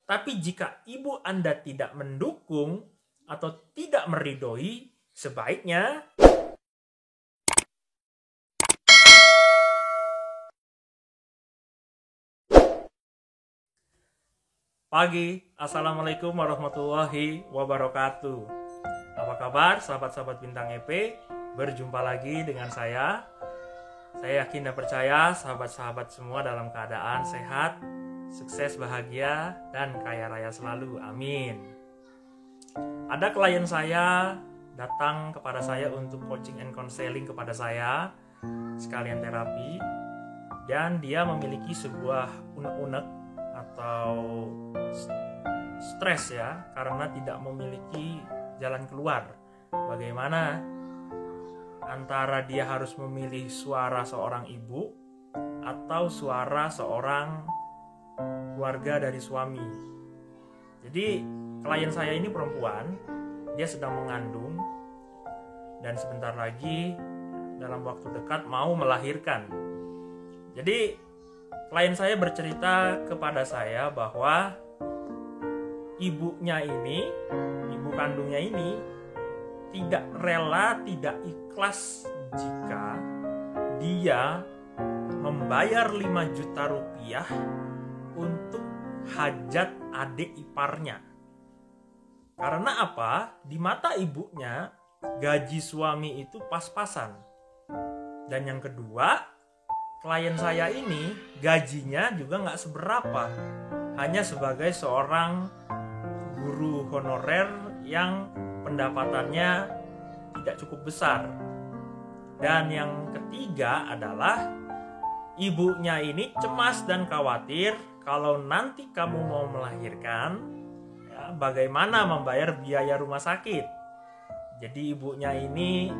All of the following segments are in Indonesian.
Tapi jika ibu Anda tidak mendukung atau tidak meridhoi, sebaiknya pagi. Assalamualaikum warahmatullahi wabarakatuh. Apa kabar sahabat-sahabat Bintang EP? Berjumpa lagi dengan saya. Saya yakin dan percaya sahabat-sahabat semua dalam keadaan sehat, sukses, bahagia, dan kaya raya selalu. Amin. Ada klien saya datang kepada saya untuk coaching and counseling kepada saya, sekalian terapi. Dan dia memiliki sebuah unek-unek atau stres ya, karena tidak memiliki jalan keluar. Bagaimana antara dia harus memilih suara seorang ibu atau suara seorang keluarga dari suami. Jadi klien saya ini perempuan, dia sedang mengandung dan sebentar lagi dalam waktu dekat mau melahirkan. Jadi klien saya bercerita kepada saya bahwa ibunya ini, ibu kandungnya ini tidak rela, tidak ikhlas jika dia membayar 5 juta rupiah untuk hajat adik iparnya. Karena apa? Di mata ibunya, gaji suami itu pas-pasan. Dan yang kedua, klien saya ini gajinya juga nggak seberapa, hanya sebagai seorang guru honorer yang pendapatannya tidak cukup besar. Dan yang ketiga adalah ibunya ini cemas dan khawatir kalau nanti kamu mau melahirkan, ya, bagaimana membayar biaya rumah sakit. Jadi ibunya ini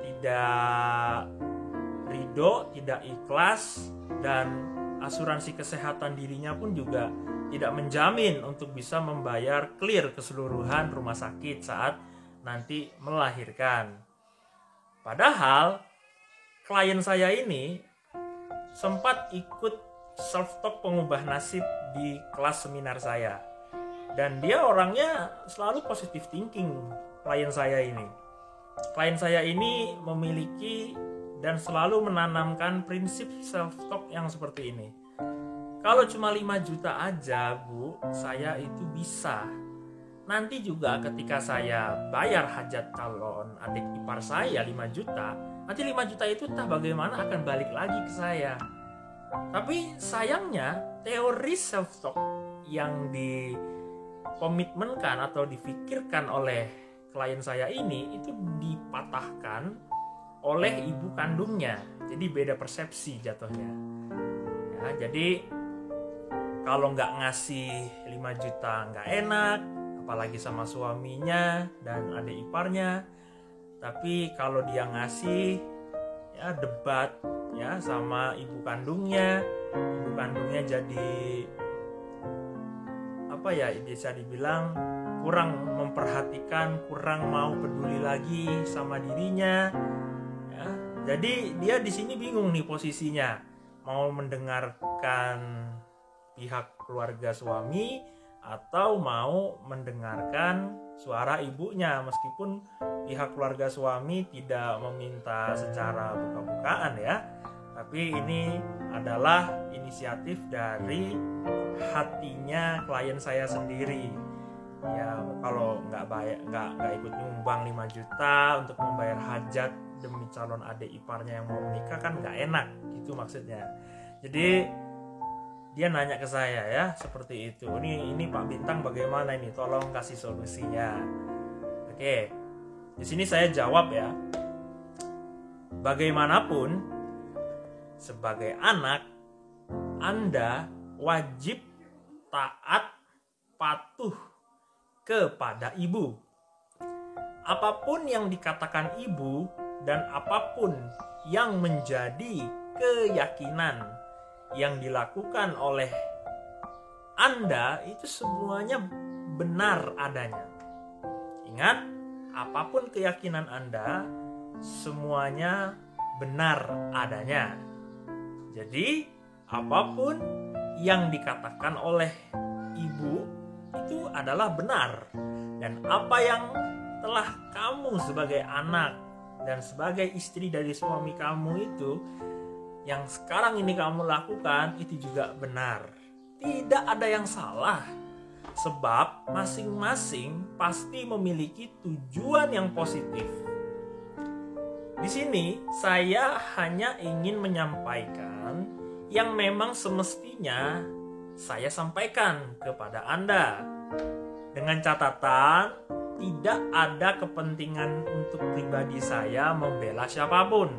tidak ridho, tidak ikhlas, dan asuransi kesehatan dirinya pun juga tidak menjamin untuk bisa membayar clear keseluruhan rumah sakit saat nanti melahirkan. Padahal klien saya ini sempat ikut self-talk pengubah nasib di kelas seminar saya. Dan dia orangnya selalu positive thinking, klien saya ini. Klien saya ini memiliki dan selalu menanamkan prinsip self-talk yang seperti ini. Kalau cuma 5 juta aja, Bu, saya itu bisa. Nanti juga ketika saya bayar hajat calon adik ipar saya 5 juta, nanti 5 juta itu entah bagaimana akan balik lagi ke saya. Tapi sayangnya teori self-talk yang dikomitmenkan atau difikirkan oleh klien saya ini itu dipatahkan oleh ibu kandungnya. Jadi beda persepsi jatuhnya ya. Jadi kalau nggak ngasih 5 juta nggak enak, apalagi sama suaminya dan adik iparnya. Tapi kalau dia ngasih, ya debat ya sama ibu kandungnya jadi apa ya, bisa dibilang kurang memperhatikan, kurang mau peduli lagi sama dirinya. Jadi dia di sini bingung nih posisinya, mau mendengarkan pihak keluarga suami atau mau mendengarkan suara ibunya, meskipun pihak keluarga suami tidak meminta secara buka-bukaan ya. Tapi ini adalah inisiatif dari hatinya klien saya sendiri. Ya kalau nggak ikut nyumbang 5 juta untuk membayar hajat demi calon adik iparnya yang mau menikah kan nggak enak gitu maksudnya. Jadi dia nanya ke saya ya seperti itu. Ini Pak Bintang bagaimana ini? Tolong kasih solusinya. Oke. Di sini saya jawab ya. Bagaimanapun sebagai anak Anda wajib taat, patuh kepada ibu. Apapun yang dikatakan ibu dan apapun yang menjadi keyakinan yang dilakukan oleh Anda itu semuanya benar adanya. Ingat, apapun keyakinan Anda semuanya benar adanya. Jadi apapun yang dikatakan oleh ibu adalah benar. Dan apa yang telah kamu sebagai anak dan sebagai istri dari suami kamu itu, yang sekarang ini kamu lakukan, itu juga benar. Tidak ada yang salah. Sebab masing-masing pasti memiliki tujuan yang positif. Di sini saya hanya ingin menyampaikan yang memang semestinya saya sampaikan kepada Anda. Dengan catatan, tidak ada kepentingan untuk pribadi saya membela siapapun.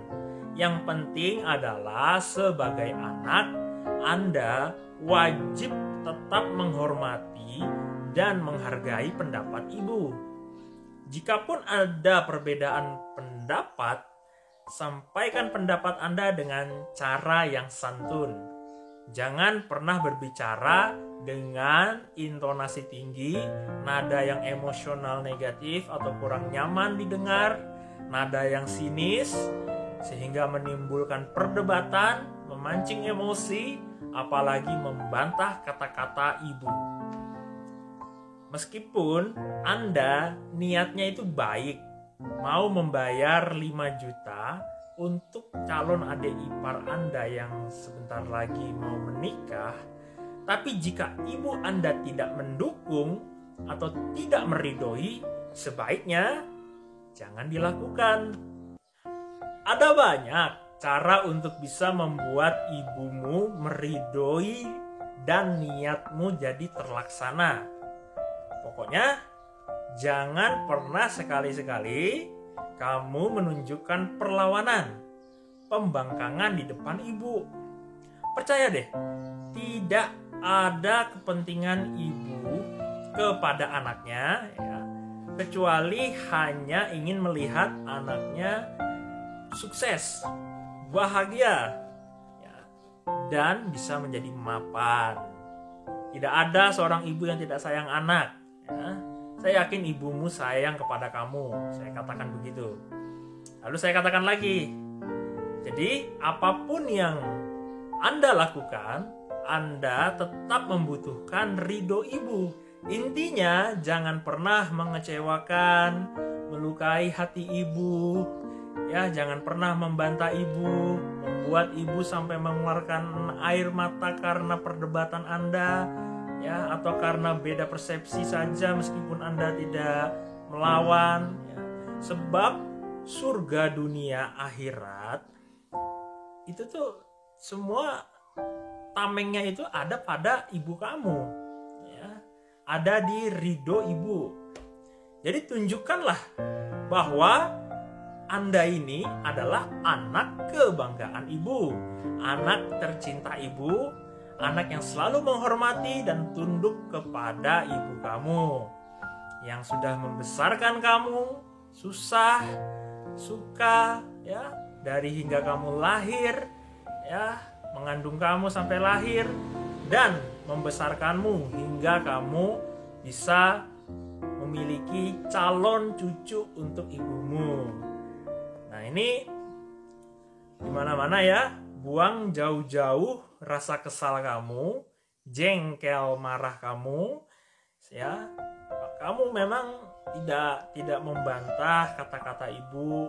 Yang penting adalah sebagai anak, Anda wajib tetap menghormati dan menghargai pendapat ibu. Jikapun ada perbedaan pendapat, sampaikan pendapat Anda dengan cara yang santun. Jangan pernah berbicara dengan intonasi tinggi, nada yang emosional negatif atau kurang nyaman didengar, nada yang sinis, sehingga menimbulkan perdebatan, memancing emosi, apalagi membantah kata-kata ibu. Meskipun Anda niatnya itu baik, mau membayar 5 juta untuk calon adik ipar Anda yang sebentar lagi mau menikah, tapi jika ibu Anda tidak mendukung atau tidak meridhoi, sebaiknya jangan dilakukan. Ada banyak cara untuk bisa membuat ibumu meridhoi dan niatmu jadi terlaksana. Pokoknya jangan pernah sekali-sekali kamu menunjukkan perlawanan, pembangkangan di depan ibu. Percaya deh, tidak ada kepentingan ibu kepada anaknya ya, kecuali hanya ingin melihat anaknya sukses, bahagia ya, dan bisa menjadi mapan. Tidak ada seorang ibu yang tidak sayang anak ya. Saya yakin ibumu sayang kepada kamu. Saya katakan begitu. Lalu saya katakan lagi. Jadi apapun yang Anda lakukan, Anda tetap membutuhkan ridho ibu. Intinya jangan pernah mengecewakan, melukai hati ibu. Ya, jangan pernah membantah ibu, membuat ibu sampai mengeluarkan air mata karena perdebatan Anda. Ya, atau karena beda persepsi saja meskipun Anda tidak melawan ya. Sebab surga dunia akhirat itu tuh semua tamengnya itu ada pada ibu kamu ya. Ada di ridho ibu. Jadi tunjukkanlah bahwa Anda ini adalah anak kebanggaan ibu, anak tercinta ibu, anak yang selalu menghormati dan tunduk kepada ibu kamu, yang sudah membesarkan kamu, susah, suka, ya, dari hingga kamu lahir, ya, mengandung kamu sampai lahir, dan membesarkanmu hingga kamu bisa memiliki calon cucu untuk ibumu. Nah ini dimana-mana ya, buang jauh-jauh rasa kesal kamu, jengkel marah kamu, ya. Kamu memang tidak membantah kata-kata ibu,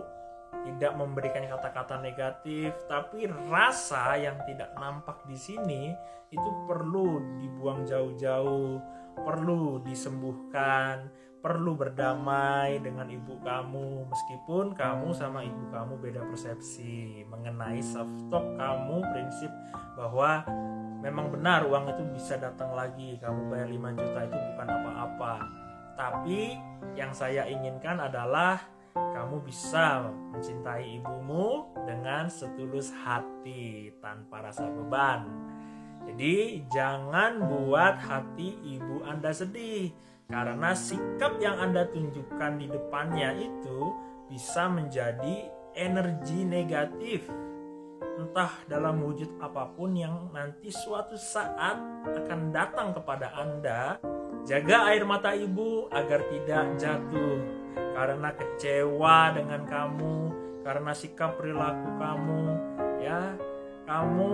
tidak memberikan kata-kata negatif, tapi rasa yang tidak nampak di sini itu perlu dibuang jauh-jauh, perlu disembuhkan, perlu berdamai dengan ibu kamu meskipun kamu sama ibu kamu beda persepsi mengenai self talk kamu, prinsip bahwa memang benar uang itu bisa datang lagi, kamu bayar 5 juta itu bukan apa-apa. Tapi yang saya inginkan adalah kamu bisa mencintai ibumu dengan setulus hati tanpa rasa beban. Jadi jangan buat hati ibu Anda sedih, karena sikap yang Anda tunjukkan di depannya itu bisa menjadi energi negatif, entah dalam wujud apapun yang nanti suatu saat akan datang kepada Anda. Jaga air mata ibu agar tidak jatuh karena kecewa dengan kamu, karena sikap perilaku kamu, ya. Kamu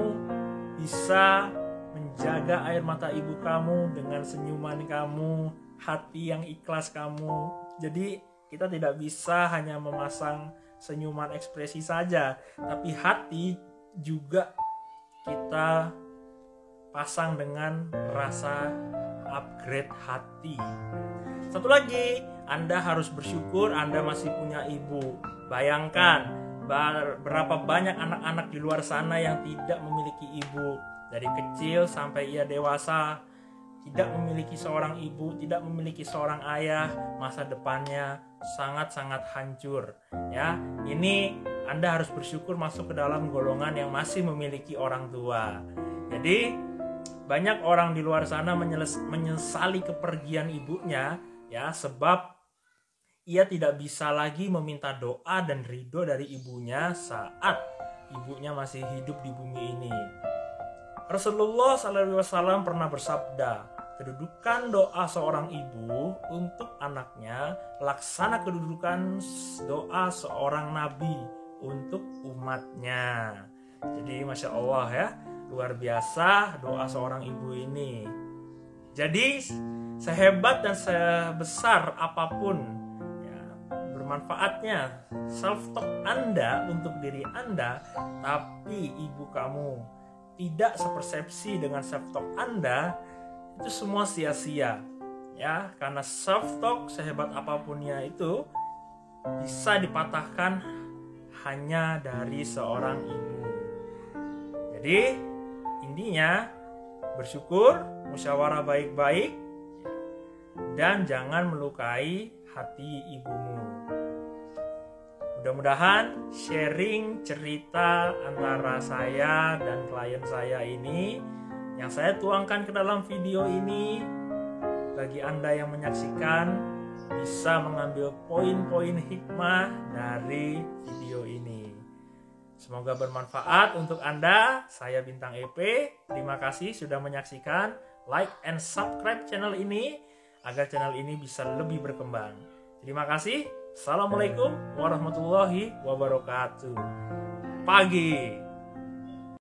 bisa menjaga air mata ibu kamu dengan senyuman kamu, hati yang ikhlas kamu. Jadi kita tidak bisa hanya memasang senyuman ekspresi saja, tapi hati juga kita pasang dengan rasa upgrade hati. Satu lagi, Anda harus bersyukur Anda masih punya ibu. Bayangkan berapa banyak anak-anak di luar sana yang tidak memiliki ibu. Dari kecil sampai ia dewasa, tidak memiliki seorang ibu, tidak memiliki seorang ayah, masa depannya sangat-sangat hancur. Ya, ini Anda harus bersyukur masuk ke dalam golongan yang masih memiliki orang tua. Jadi banyak orang di luar sana menyesali kepergian ibunya, ya, sebab ia tidak bisa lagi meminta doa dan ridho dari ibunya saat ibunya masih hidup di bumi ini. Rasulullah SAW pernah bersabda, kedudukan doa seorang ibu untuk anaknya laksana kedudukan doa seorang nabi untuk umatnya. Jadi Masya Allah ya, luar biasa doa seorang ibu ini. Jadi sehebat dan sebesar apapun ya, bermanfaatnya self-talk Anda untuk diri Anda, tapi ibu kamu tidak sepersepsi dengan self-talk Anda, itu semua sia-sia ya, karena self-talk sehebat apapunnya itu bisa dipatahkan hanya dari seorang ibu. Jadi intinya bersyukur, musyawarah baik-baik, dan jangan melukai hati ibumu. Mudah-mudahan sharing cerita antara saya dan klien saya ini yang saya tuangkan ke dalam video ini, bagi Anda yang menyaksikan bisa mengambil poin-poin hikmah dari video ini. Semoga bermanfaat untuk Anda. Saya Bintang EP. Terima kasih sudah menyaksikan. Like and subscribe channel ini agar channel ini bisa lebih berkembang. Terima kasih. Assalamualaikum warahmatullahi wabarakatuh. Pagi.